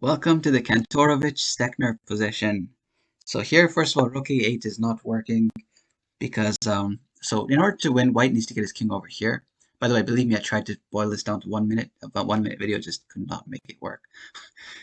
Welcome to the Kantorovich Steckner position. So here, first of all, rook e8 is not working because, so in order to win, white needs to get his king over here. By the way, believe me, I tried to boil this down to 1 minute, about 1 minute video, just could not make it work.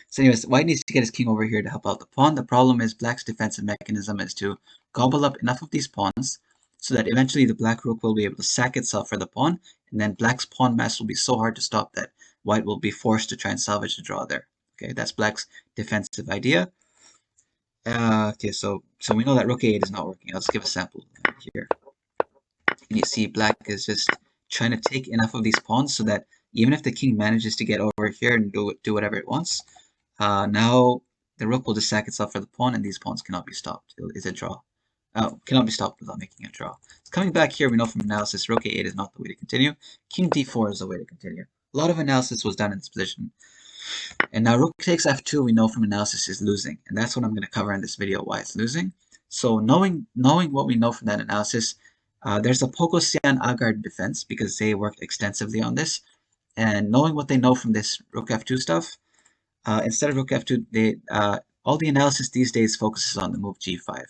So anyways, white needs to get his king over here to help out the pawn. The problem is black's defensive mechanism is to gobble up enough of these pawns so that eventually the black rook will be able to sack itself for the pawn, and then black's pawn mass will be so hard to stop that white will be forced to try and salvage the draw there. Okay, that's black's defensive idea. Okay, so we know that rook a8 is not working. I'll just give a sample here. And you see black is just trying to take enough of these pawns so that even if the king manages to get over here and do whatever it wants, now the rook will just sack itself for the pawn, and these pawns cannot be stopped. It's a draw. Cannot be stopped without making a draw. So coming back here, we know from analysis, rook a8 is not the way to continue. King d4 is the way to continue. A lot of analysis was done in this position. And now rook takes f2, we know from analysis is losing. And that's what I'm going to cover in this video, why it's losing. So knowing what we know from that analysis, there's a Pogosyan-Agard defense because they worked extensively on this. And knowing what they know from this rook f2 stuff, instead of rook f2, all the analysis these days focuses on the move g5.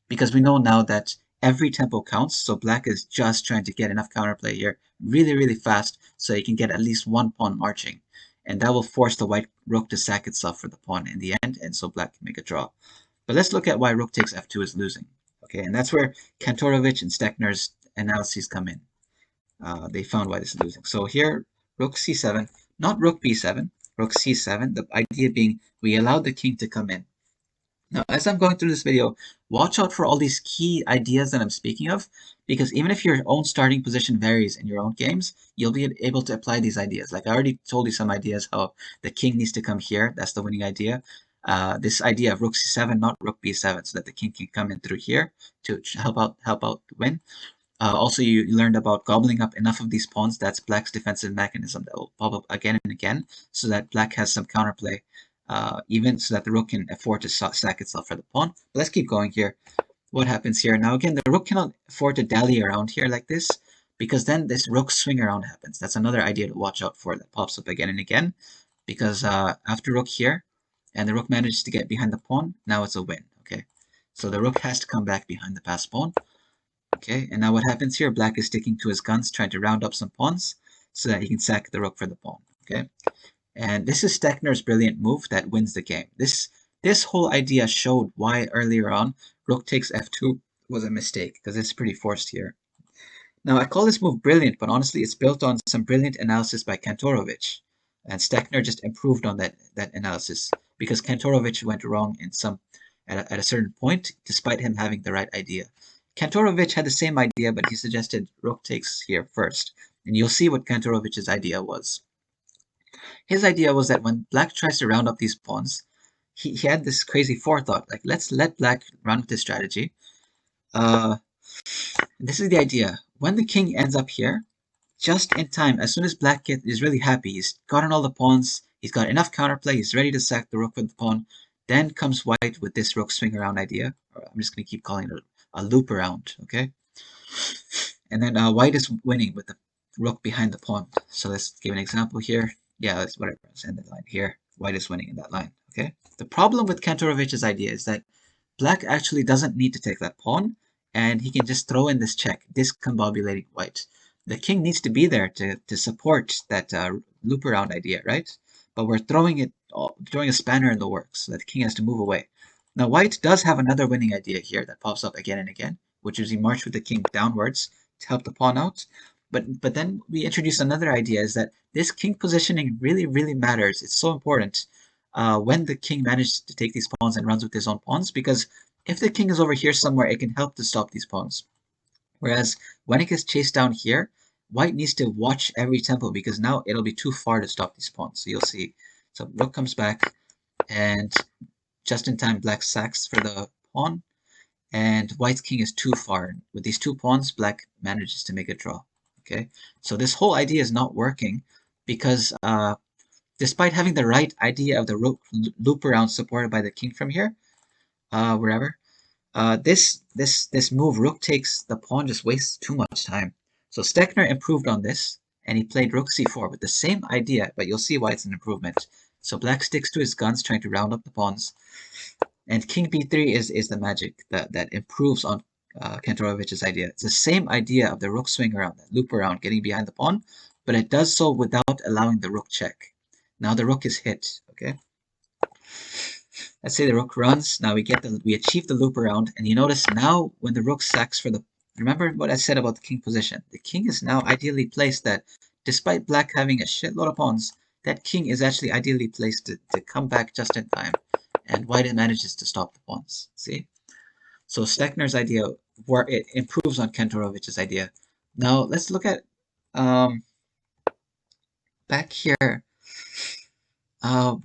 Because we know now that every tempo counts, so black is just trying to get enough counterplay here really, really fast so he can get at least one pawn marching. And that will force the white rook to sack itself for the pawn in the end, and so black can make a draw. But let's look at why rook takes f2 is losing. Okay, and that's where Kantorovich and Steckner's analyses come in. They found why this is losing. So here, rook c7, not rook b7, rook c7, the idea being we allowed the king to come in. Now, as I'm going through this video, watch out for all these key ideas that I'm speaking of, because even if your own starting position varies in your own games, you'll be able to apply these ideas. Like I already told you some ideas how the king needs to come here. That's the winning idea. This idea of rook c7, not rook b7, so that the king can come in through here to help out the win. Also, you learned about gobbling up enough of these pawns. That's black's defensive mechanism that will pop up again and again, so that black has some counterplay, even so that the rook can afford to stack itself for the pawn. But let's keep going here. What happens here? Now again, the rook cannot afford to dally around here like this, because then this rook swing around happens. That's another idea to watch out for that pops up again and again, because after rook here, and the rook manages to get behind the pawn, now it's a win, okay? So the rook has to come back behind the passed pawn. Okay, and now what happens here? Black is sticking to his guns, trying to round up some pawns so that he can sack the rook for the pawn. Okay, and this is Steckner's brilliant move that wins the game. This whole idea showed why earlier on rook takes f2 was a mistake, because it's pretty forced here. Now I call this move brilliant, but honestly it's built on some brilliant analysis by Kantorovich, and Steckner just improved on that analysis because Kantorovich went wrong in at a certain point, despite him having the right idea. Kantorovich had the same idea, but he suggested rook takes here first, and you'll see what Kantorovich's idea was. His idea was that when black tries to round up these pawns, he had this crazy forethought, like let's let black run with this strategy. This is the idea. When the king ends up here, just in time, as soon as black is really happy, he's gotten all the pawns, he's got enough counterplay, he's ready to sack the rook with the pawn, then comes white with this rook swing around idea. I'm just going to keep calling it a loop around, okay? And then white is winning with the rook behind the pawn. So let's give an example here. Yeah, let's whatever. Let's end the line here. White is winning in that line, okay? The problem with Kantorovich's idea is that black actually doesn't need to take that pawn, and he can just throw in this check, discombobulating white. The king needs to be there to support that loop around idea, right? But we're throwing a spanner in the works, so that the king has to move away. Now, white does have another winning idea here that pops up again and again, which is he march with the king downwards to help the pawn out. But then we introduce another idea, is that this king positioning really, really matters. It's so important when the king manages to take these pawns and runs with his own pawns, because if the king is over here somewhere, it can help to stop these pawns. Whereas when it gets chased down here, white needs to watch every tempo, because now it'll be too far to stop these pawns. So you'll see. So rook comes back, and just in time, black sacks for the pawn, and white's king is too far. With these two pawns, black manages to make a draw. Okay, so this whole idea is not working because despite having the right idea of the rook loop around supported by the king from here, wherever, this move, rook takes the pawn, just wastes too much time. So Steckner improved on this and he played rook c4 with the same idea, but you'll see why it's an improvement. So black sticks to his guns, trying to round up the pawns. And king b3 is the magic that improves on Kantorovich's idea. It's the same idea of the rook swing around, that loop around, getting behind the pawn, but it does so without allowing the rook check. Now the rook is hit, okay? Let's say the rook runs. Now we achieve the loop around, and you notice now when the rook sacks for the... Remember what I said about the king position. The king is now ideally placed that, despite black having a shitload of pawns, that king is actually ideally placed to come back just in time. And white manages to stop the pawns. See? So Steckner's idea, where it improves on Kantorovich's idea. Now let's look at back here.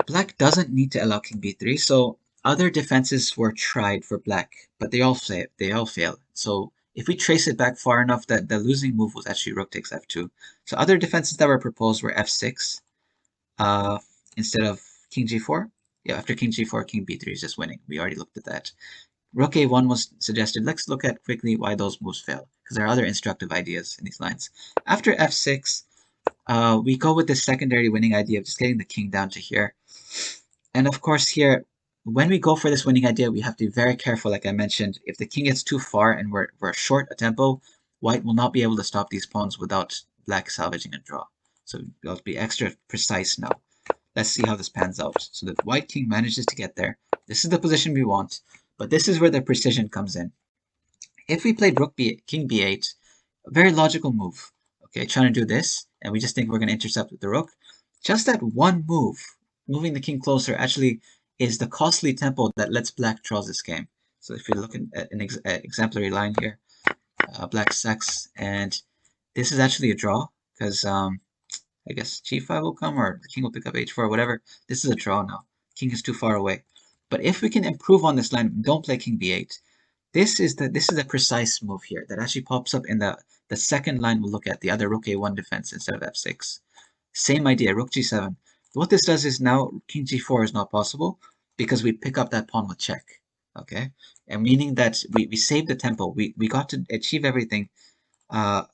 Black doesn't need to allow king b3, so other defenses were tried for black, but they all fail. So if we trace it back far enough, that the losing move was actually rook takes f2. So other defenses that were proposed were f6 instead of king g4. Yeah, after king g4, king b3 is just winning. We already looked at that. Rook a1 was suggested. Let's look at quickly why those moves fail, because there are other instructive ideas in these lines. After f6, we go with the secondary winning idea of just getting the king down to here. And of course here, when we go for this winning idea, we have to be very careful, like I mentioned. If the king gets too far and we're short a tempo, white will not be able to stop these pawns without black salvaging a draw. So we'll be extra precise now. Let's see how this pans out. So the white king manages to get there. This is the position we want, but this is where the precision comes in. If we played king b8, a very logical move. Okay, trying to do this, and we just think we're going to intercept with the rook. Just that one move, moving the king closer, actually is the costly tempo that lets black draw this game. So if you're looking at an exemplary line here, black sacks, and this is actually a draw, because I guess g5 will come, or the king will pick up h4, whatever. This is a draw now. King is too far away. But if we can improve on this line, don't play king b8. This is a precise move here that actually pops up in the second line we'll look at, the other rook a1 defense instead of f6. Same idea, rook g7. What this does is now king g4 is not possible because we pick up that pawn with check. Okay? And meaning that we save the tempo. We got to achieve everything. But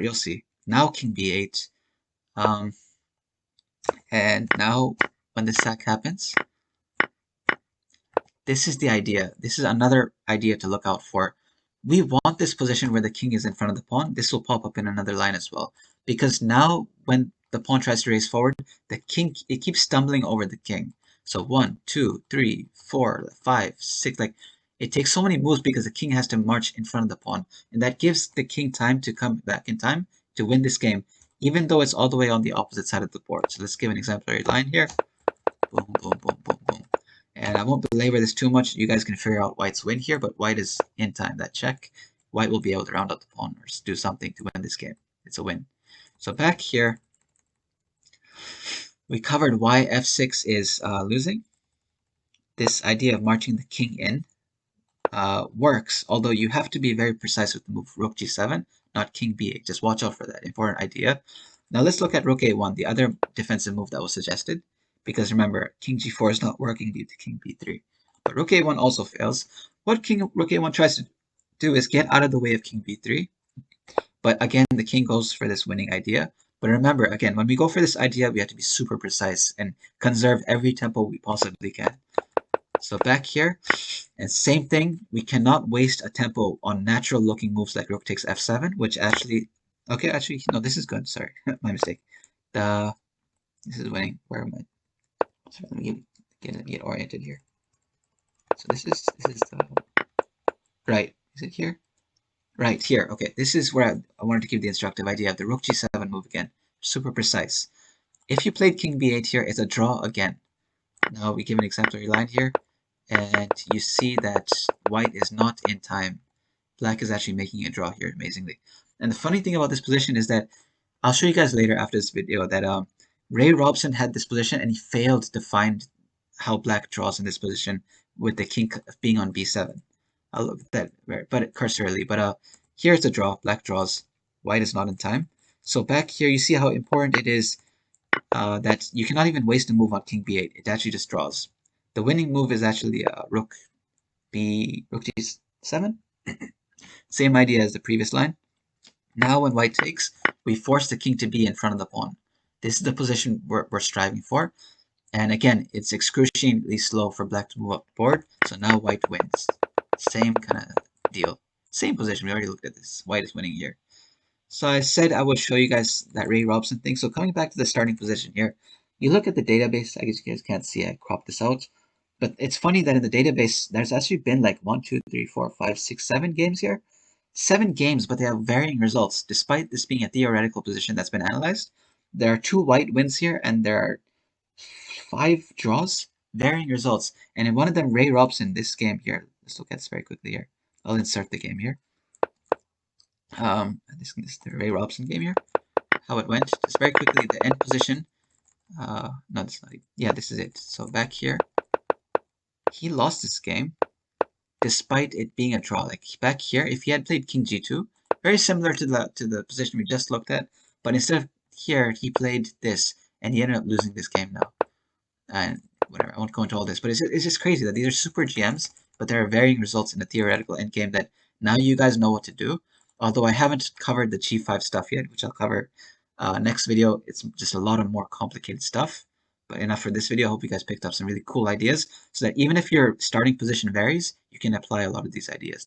you'll see. Now king b8. And now when the sack happens, this is the idea. This is another idea to look out for. We want this position where the king is in front of the pawn. This will pop up in another line as well. Because now when the pawn tries to race forward, the king, it keeps stumbling over the king. So 1, 2, 3, 4, 5, 6, like it takes so many moves because the king has to march in front of the pawn. And that gives the king time to come back in time to win this game, even though it's all the way on the opposite side of the board. So let's give an exemplary line here. Boom, boom, boom, boom, boom. And I won't belabor this too much. You guys can figure out white's win here, but white is in time. That check, white will be able to round up the pawn or do something to win this game. It's a win. So back here, we covered why f6 is losing. This idea of marching the king in works, although you have to be very precise with the move rook g7, not king b8. Just watch out for that important idea. Now let's look at rook a1, the other defensive move that was suggested. Because remember, king g4 is not working due to king b3. But rook a1 also fails. What rook a1 tries to do is get out of the way of king b3. But again, the king goes for this winning idea. But remember, again, when we go for this idea, we have to be super precise and conserve every tempo we possibly can. So back here, and same thing, we cannot waste a tempo on natural looking moves like rook takes f7, which actually, okay, actually, no, this is good, sorry, my mistake. This is winning, where am I? So let me get oriented here. So this is the right. Is it here? Right here. Okay, this is where I wanted to give the instructive idea of the rook g7 move again. Super precise. If you played king b8 here, it's a draw again. Now we give an exemplary line here, and you see that white is not in time. Black is actually making a draw here, amazingly. And the funny thing about this position is that I'll show you guys later after this video that Ray Robson had this position and he failed to find how black draws in this position with the king being on b7. I'll look at that but cursorily. But here's the draw. Black draws. White is not in time. So back here, you see how important it is that you cannot even waste a move on king b8. It actually just draws. The winning move is actually rook g7. Same idea as the previous line. Now when white takes, we force the king to be in front of the pawn. This is the position we're striving for. And again, it's excruciatingly slow for black to move up the board. So now white wins. Same kind of deal. Same position. We already looked at this. White is winning here. So I said I would show you guys that Ray Robson thing. So coming back to the starting position here, you look at the database. I guess you guys can't see. I cropped this out. But it's funny that in the database, there's actually been like 1, 2, 3, 4, 5, 6, 7 games here. 7 games, but they have varying results. Despite this being a theoretical position that's been analyzed, there are 2 white wins here, and there are 5 draws, varying results. And in one of them, Ray Robson, this game here. Let's look at this very quickly here. I'll insert the game here. This is the Ray Robson game here. How it went. Just very quickly, the end position. No, that's not. Yeah, this is it. So back here, he lost this game despite it being a draw. Like back here, if he had played King G2, very similar to the position we just looked at, but instead of here, he played this, and he ended up losing this game now. And whatever, I won't go into all this, but it's just crazy that these are super GMs, but there are varying results in the theoretical endgame that now you guys know what to do. Although I haven't covered the G5 stuff yet, which I'll cover next video. It's just a lot of more complicated stuff. But enough for this video. I hope you guys picked up some really cool ideas so that even if your starting position varies, you can apply a lot of these ideas.